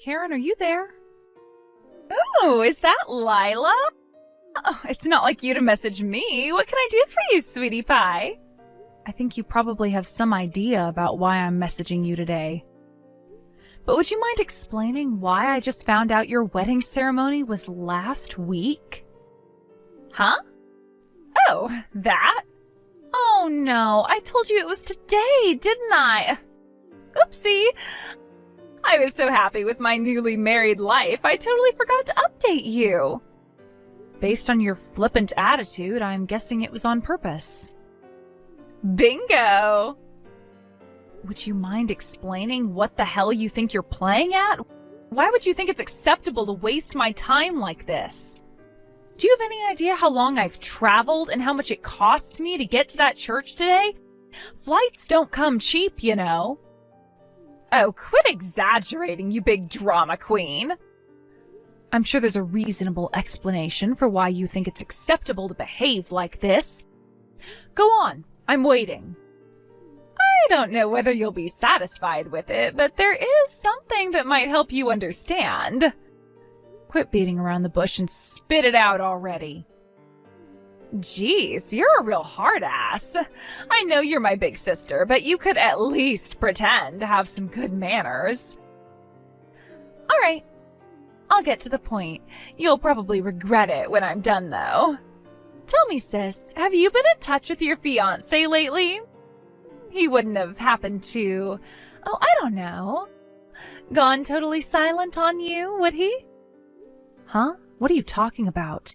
Karen, are you there? Oh, is that Lila? Oh, it's not like you to message me. What can I do for you, sweetie pie? I think you probably have some idea about why I'm messaging you today. But would you mind explaining why I just found out your wedding ceremony was last week? Huh? Oh, that? Oh no, I told you it was today, didn't I? Oopsie. I was so happy with my newly married life, I totally forgot to update you. Based on your flippant attitude, I'm guessing it was on purpose. Bingo! Would you mind explaining what the hell you think you're playing at? Why would you think it's acceptable to waste my time like this? Do you have any idea how long I've traveled and how much it cost me to get to that church today? Flights don't come cheap, you know. Oh, quit exaggerating, you big drama queen. I'm sure there's a reasonable explanation for why you think it's acceptable to behave like this. Go on, I'm waiting. I don't know whether you'll be satisfied with it, but there is something that might help you understand. Quit beating around the bush and spit it out already. Jeez, you're a real hard ass. I know you're my big sister, but you could at least pretend to have some good manners. All right, I'll get to the point. You'll probably regret it when I'm done, though. Tell me, sis, have you been in touch with your fiancé lately? He wouldn't have happened to, oh, I don't know, gone totally silent on you, would he? Huh? What are you talking about?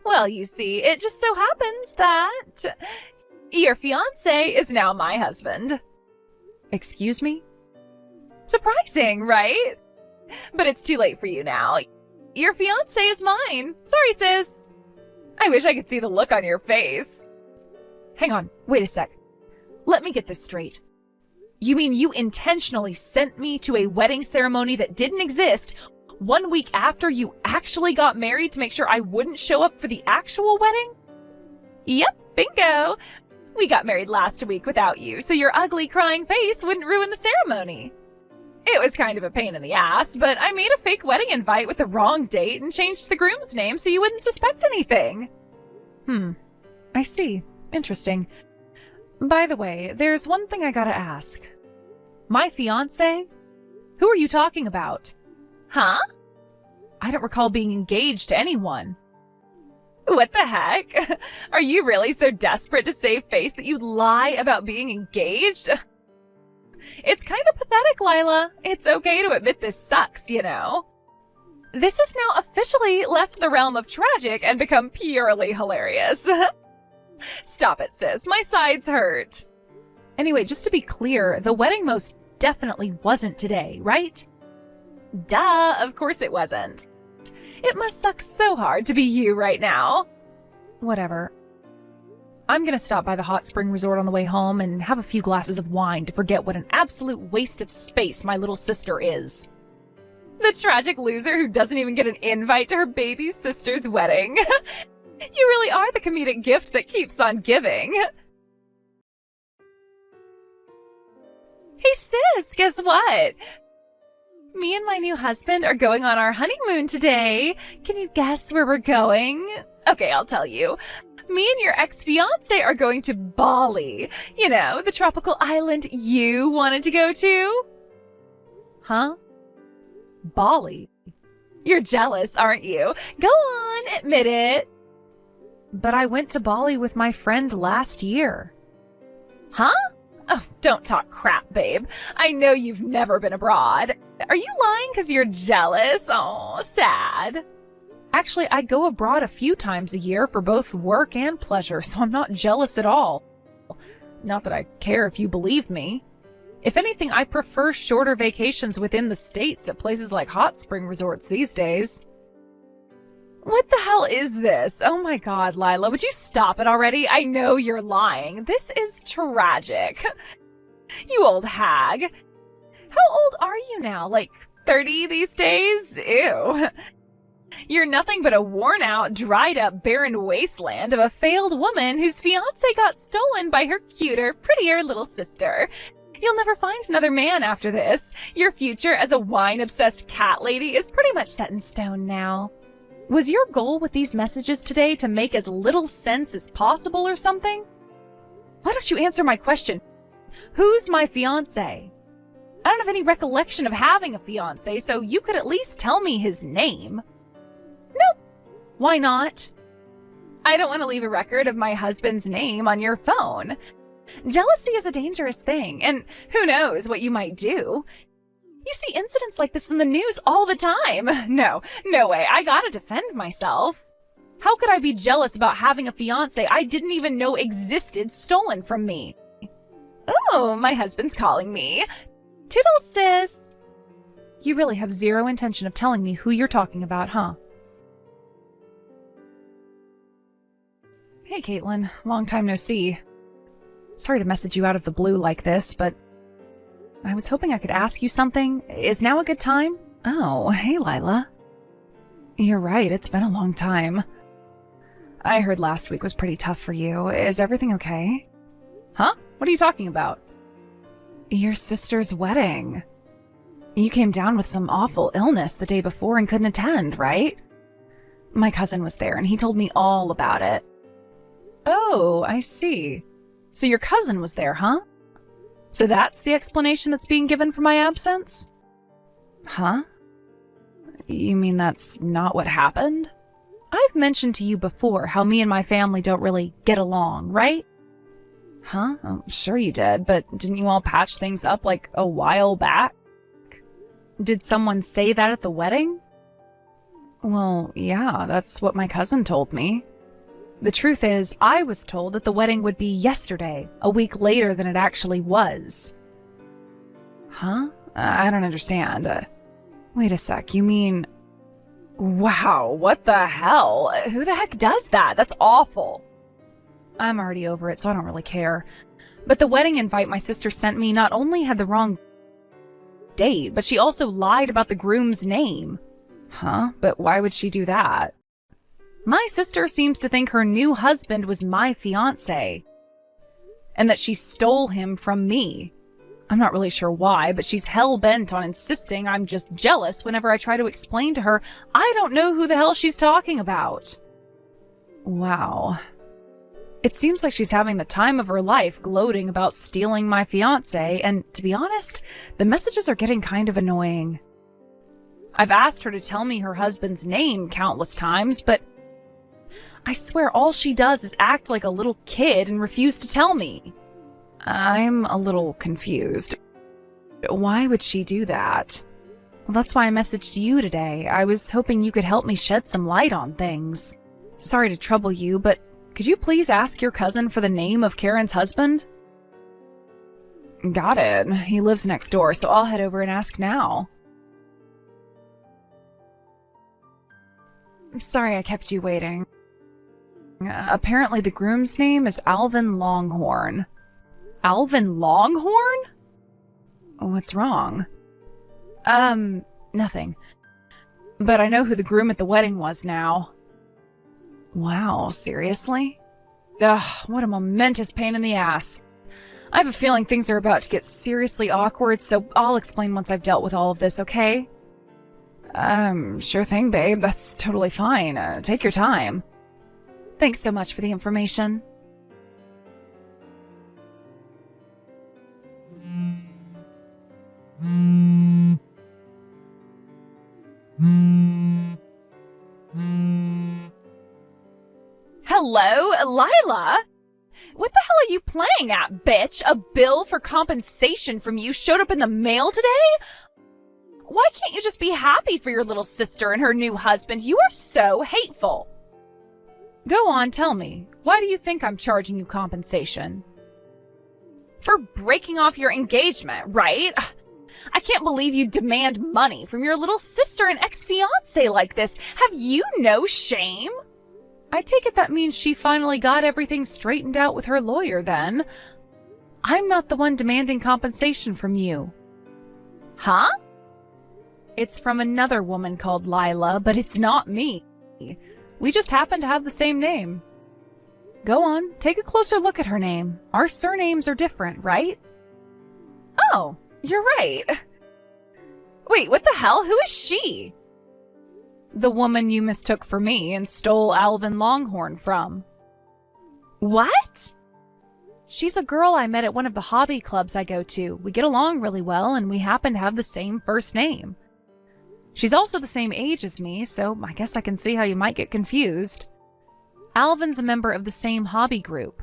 Well, you see, it just so happens that your fiancé is now my husband. Excuse me? Surprising, right? But it's too late for you now. Your fiancé is mine. Sorry, sis. I wish I could see the look on your face. Hang on, wait a sec. Let me get this straight. You mean you intentionally sent me to a wedding ceremony that didn't exist 1 week after you actually got married to make sure I wouldn't show up for the actual wedding? Yep, bingo. We got married last week without you, so your ugly crying face wouldn't ruin the ceremony. It was kind of a pain in the ass, but I made a fake wedding invite with the wrong date and changed the groom's name so you wouldn't suspect anything. I see. Interesting. By the way, there's one thing I gotta ask. My fiancé? Who are you talking about? Huh? I don't recall being engaged to anyone. What the heck? Are you really so desperate to save face that you'd lie about being engaged? It's kind of pathetic, Lila. It's okay to admit this sucks, you know. This has now officially left the realm of tragic and become purely hilarious. Stop it, sis. My sides hurt. Anyway, just to be clear, the wedding most definitely wasn't today, right? Duh, of course it wasn't. It must suck so hard to be you right now. Whatever. I'm gonna stop by the hot spring resort on the way home and have a few glasses of wine to forget what an absolute waste of space my little sister is. The tragic loser who doesn't even get an invite to her baby sister's wedding. You really are the comedic gift that keeps on giving. Hey sis, guess what? Me and my new husband are going on our honeymoon today. Can you guess where we're going? Okay, I'll tell you. Me and your ex-fiancé are going to Bali. You know, the tropical island you wanted to go to. Huh? Bali? You're jealous, aren't you? Go on, admit it. But I went to Bali with my friend last year. Huh? Oh, don't talk crap, babe. I know you've never been abroad. Are you lying because you're jealous? Oh, sad. Actually, I go abroad a few times a year for both work and pleasure, so I'm not jealous at all. Not that I care if you believe me. If anything, I prefer shorter vacations within the States at places like hot spring resorts these days. What the hell is this? Oh my god, Lila, would you stop it already? I know you're lying. This is tragic. You old hag. How old are you now? Like 30 these days? Ew. You're nothing but a worn-out, dried-up, barren wasteland of a failed woman whose fiancé got stolen by her cuter, prettier little sister. You'll never find another man after this. Your future as a wine-obsessed cat lady is pretty much set in stone now. Was your goal with these messages today to make as little sense as possible or something? Why don't you answer my question? Who's my fiancé? I don't have any recollection of having a fiancé, so you could at least tell me his name. Nope. Why not? I don't want to leave a record of my husband's name on your phone. Jealousy is a dangerous thing, and who knows what you might do. You see incidents like this in the news all the time. No way. I gotta defend myself. How could I be jealous about having a fiancé I didn't even know existed stolen from me? Oh, my husband's calling me. Toodles, sis. You really have zero intention of telling me who you're talking about, huh? Hey, Caitlin. Long time no see. Sorry to message you out of the blue like this, but I was hoping I could ask you something. Is now a good time? Oh, hey, Lila. You're right, it's been a long time. I heard last week was pretty tough for you. Is everything okay? Huh? What are you talking about? Your sister's wedding. You came down with some awful illness the day before and couldn't attend, right? My cousin was there and he told me all about it. Oh, I see. So your cousin was there, huh? So that's the explanation that's being given for my absence? Huh? You mean that's not what happened? I've mentioned to you before how me and my family don't really get along, right? Huh? I'm sure you did, but didn't you all patch things up like a while back? Did someone say that at the wedding? Well, yeah, that's what my cousin told me. The truth is, I was told that the wedding would be yesterday, a week later than it actually was. Huh? I don't understand. Wait a sec, you mean... Wow, what the hell? Who the heck does that? That's awful. I'm already over it, so I don't really care. But the wedding invite my sister sent me not only had the wrong date, but she also lied about the groom's name. Huh? But why would she do that? My sister seems to think her new husband was my fiancé, and that she stole him from me. I'm not really sure why, but she's hell-bent on insisting I'm just jealous whenever I try to explain to her I don't know who the hell she's talking about. Wow. It seems like she's having the time of her life gloating about stealing my fiancé, and to be honest, the messages are getting kind of annoying. I've asked her to tell me her husband's name countless times, but I swear all she does is act like a little kid and refuse to tell me. I'm a little confused. Why would she do that? Well, that's why I messaged you today. I was hoping you could help me shed some light on things. Sorry to trouble you, but could you please ask your cousin for the name of Karen's husband? Got it. He lives next door, so I'll head over and ask now. I'm sorry I kept you waiting. Apparently the groom's name is Alvin Longhorn. Alvin Longhorn? What's wrong? Nothing. But I know who the groom at the wedding was now. Wow, seriously? Ugh, what a momentous pain in the ass. I have a feeling things are about to get seriously awkward, so I'll explain once I've dealt with all of this, okay? Sure thing, babe. That's totally fine. Take your time. Thanks so much for the information. Hello, Lila? What the hell are you playing at, bitch? A bill for compensation from you showed up in the mail today? Why can't you just be happy for your little sister and her new husband? You are so hateful. Go on, tell me. Why do you think I'm charging you compensation? For breaking off your engagement, right? I can't believe you demand money from your little sister and ex-fiancé like this. Have you no shame? I take it that means she finally got everything straightened out with her lawyer then. I'm not the one demanding compensation from you. Huh? It's from another woman called Lila, but it's not me. We just happen to have the same name. Go on, take a closer look at her name. Our surnames are different, right? Oh, you're right. Wait, what the hell? Who is she? The woman you mistook for me and stole Alvin Longhorn from. What? She's a girl I met at one of the hobby clubs I go to. We get along really well, and we happen to have the same first name. She's also the same age as me, so I guess I can see how you might get confused. Alvin's a member of the same hobby group.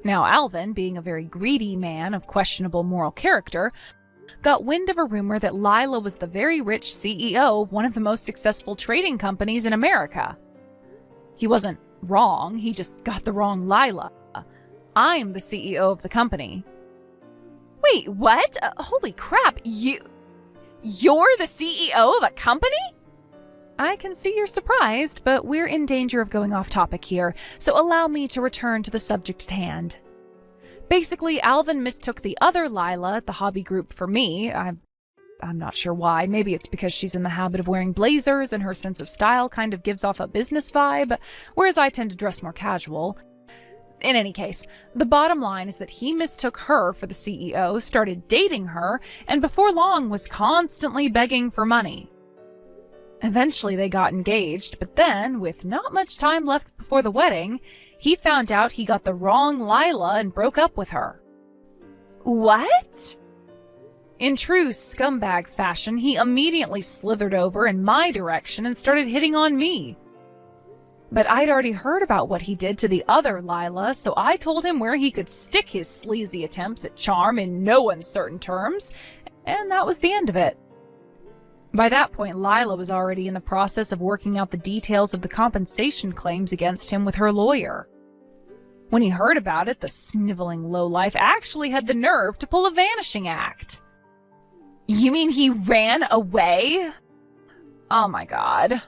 Now, Alvin, being a very greedy man of questionable moral character, got wind of a rumor that Lila was the very rich CEO of one of the most successful trading companies in America. He wasn't wrong, he just got the wrong Lila. I'm the CEO of the company. Wait, what? Holy crap, you're the CEO of a company? I can see you're surprised, but we're in danger of going off topic here, so allow me to return to the subject at hand. Basically, Alvin mistook the other Lila at the hobby group for me. I'm not sure why. Maybe it's because she's in the habit of wearing blazers and her sense of style kind of gives off a business vibe, whereas I tend to dress more casual. In any case, the bottom line is that he mistook her for the CEO, started dating her, and before long was constantly begging for money. Eventually they got engaged, but then, with not much time left before the wedding, he found out he got the wrong Lila and broke up with her. What? In true scumbag fashion, he immediately slithered over in my direction and started hitting on me. But I'd already heard about what he did to the other Lila, so I told him where he could stick his sleazy attempts at charm in no uncertain terms, and that was the end of it. By that point, Lila was already in the process of working out the details of the compensation claims against him with her lawyer. When he heard about it, the sniveling lowlife actually had the nerve to pull a vanishing act. You mean he ran away? Oh my god.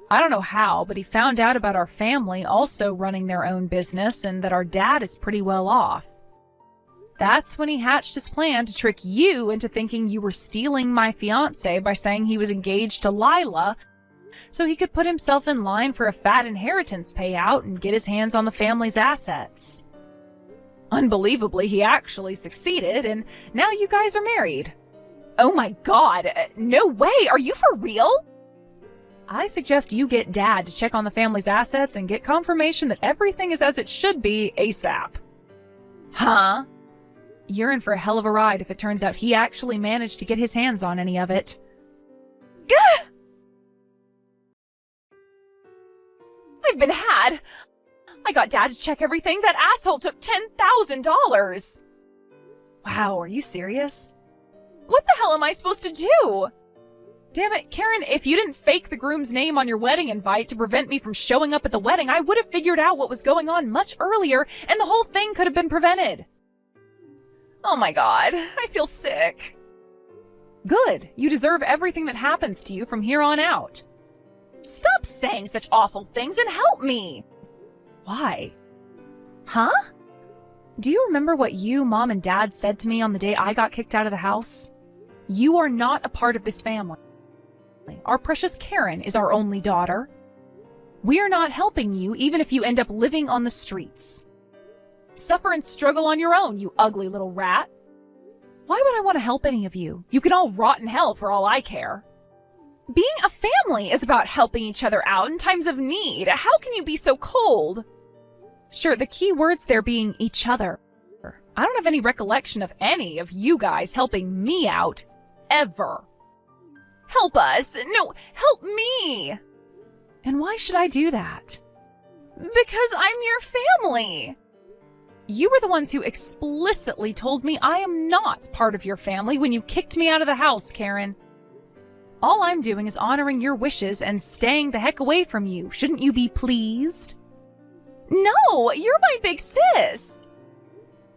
I don't know how, but he found out about our family also running their own business and that our dad is pretty well off. That's when he hatched his plan to trick you into thinking you were stealing my fiancé by saying he was engaged to Lila, so he could put himself in line for a fat inheritance payout and get his hands on the family's assets. Unbelievably, he actually succeeded, and now you guys are married. Oh my god, no way, are you for real? I suggest you get Dad to check on the family's assets and get confirmation that everything is as it should be ASAP. Huh? You're in for a hell of a ride if it turns out he actually managed to get his hands on any of it. Gah! I've been had. I got Dad to check everything. That asshole took $10,000. Wow, are you serious? What the hell am I supposed to do? Damn it, Karen, if you didn't fake the groom's name on your wedding invite to prevent me from showing up at the wedding, I would have figured out what was going on much earlier, and the whole thing could have been prevented. Oh my god, I feel sick. Good. You deserve everything that happens to you from here on out. Stop saying such awful things and help me. Why? Huh? Do you remember what you, Mom, and Dad said to me on the day I got kicked out of the house? You are not a part of this family. Our precious Karen is our only daughter. We're not helping you even if you end up living on the streets. Suffer and struggle on your own, you ugly little rat. Why would I want to help any of you? You can all rot in hell for all I care. Being a family is about helping each other out in times of need. How can you be so cold? Sure, the key words there being each other. I don't have any recollection of any of you guys helping me out, ever. Help us. No, help me. And why should I do that? Because I'm your family. You were the ones who explicitly told me I am not part of your family when you kicked me out of the house, Karen. All I'm doing is honoring your wishes and staying the heck away from you. Shouldn't you be pleased? No, you're my big sis.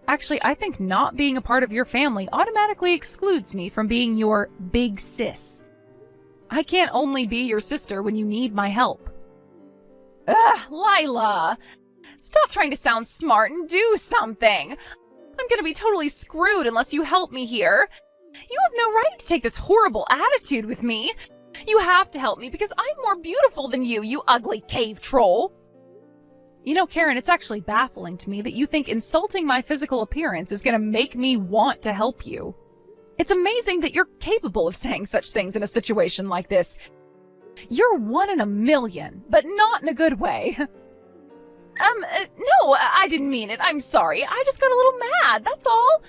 Actually, I think not being a part of your family automatically excludes me from being your big sis. I can't only be your sister when you need my help. Ugh, Lila. Stop trying to sound smart and do something. I'm gonna be totally screwed unless you help me here. You have no right to take this horrible attitude with me. You have to help me because I'm more beautiful than you, you ugly cave troll. You know, Karen, it's actually baffling to me that you think insulting my physical appearance is going to make me want to help you. It's amazing that you're capable of saying such things in a situation like this. You're one in a million, but not in a good way. No, I didn't mean it. I'm sorry. I just got a little mad, that's all.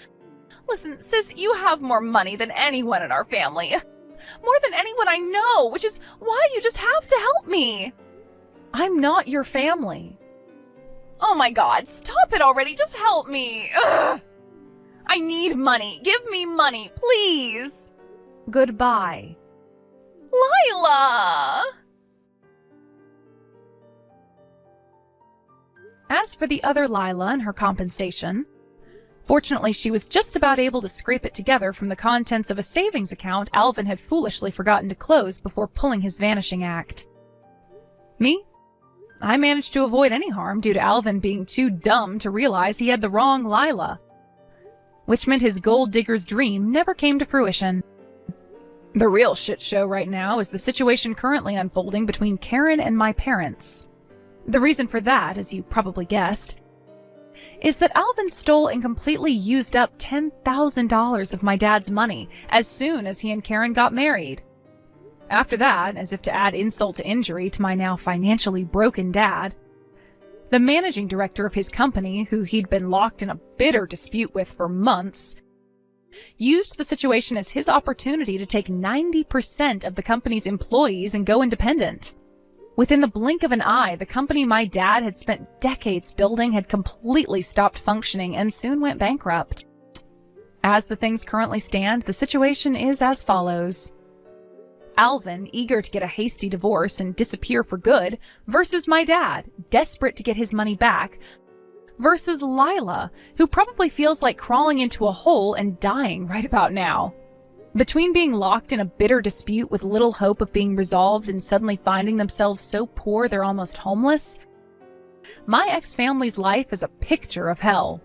Listen, sis, you have more money than anyone in our family. More than anyone I know, which is why you just have to help me. I'm not your family. Oh my God, stop it already. Just help me. Ugh. I need money. Give me money, please. Goodbye. Lila! As for the other Lila and her compensation, fortunately she was just about able to scrape it together from the contents of a savings account Alvin had foolishly forgotten to close before pulling his vanishing act. Me? I managed to avoid any harm due to Alvin being too dumb to realize he had the wrong Lila, which meant his gold digger's dream never came to fruition. The real shit show right now is the situation currently unfolding between Karen and my parents. The reason for that, as you probably guessed, is that Alvin stole and completely used up $10,000 of my dad's money as soon as he and Karen got married. After that, as if to add insult to injury to my now financially broken dad, the managing director of his company, who he'd been locked in a bitter dispute with for months, used the situation as his opportunity to take 90% of the company's employees and go independent. Within the blink of an eye, the company my dad had spent decades building had completely stopped functioning and soon went bankrupt. As the things currently stand, the situation is as follows. Alvin, eager to get a hasty divorce and disappear for good, versus my dad, desperate to get his money back, versus Lila, who probably feels like crawling into a hole and dying right about now. Between being locked in a bitter dispute with little hope of being resolved and suddenly finding themselves so poor they're almost homeless, my ex-family's life is a picture of hell.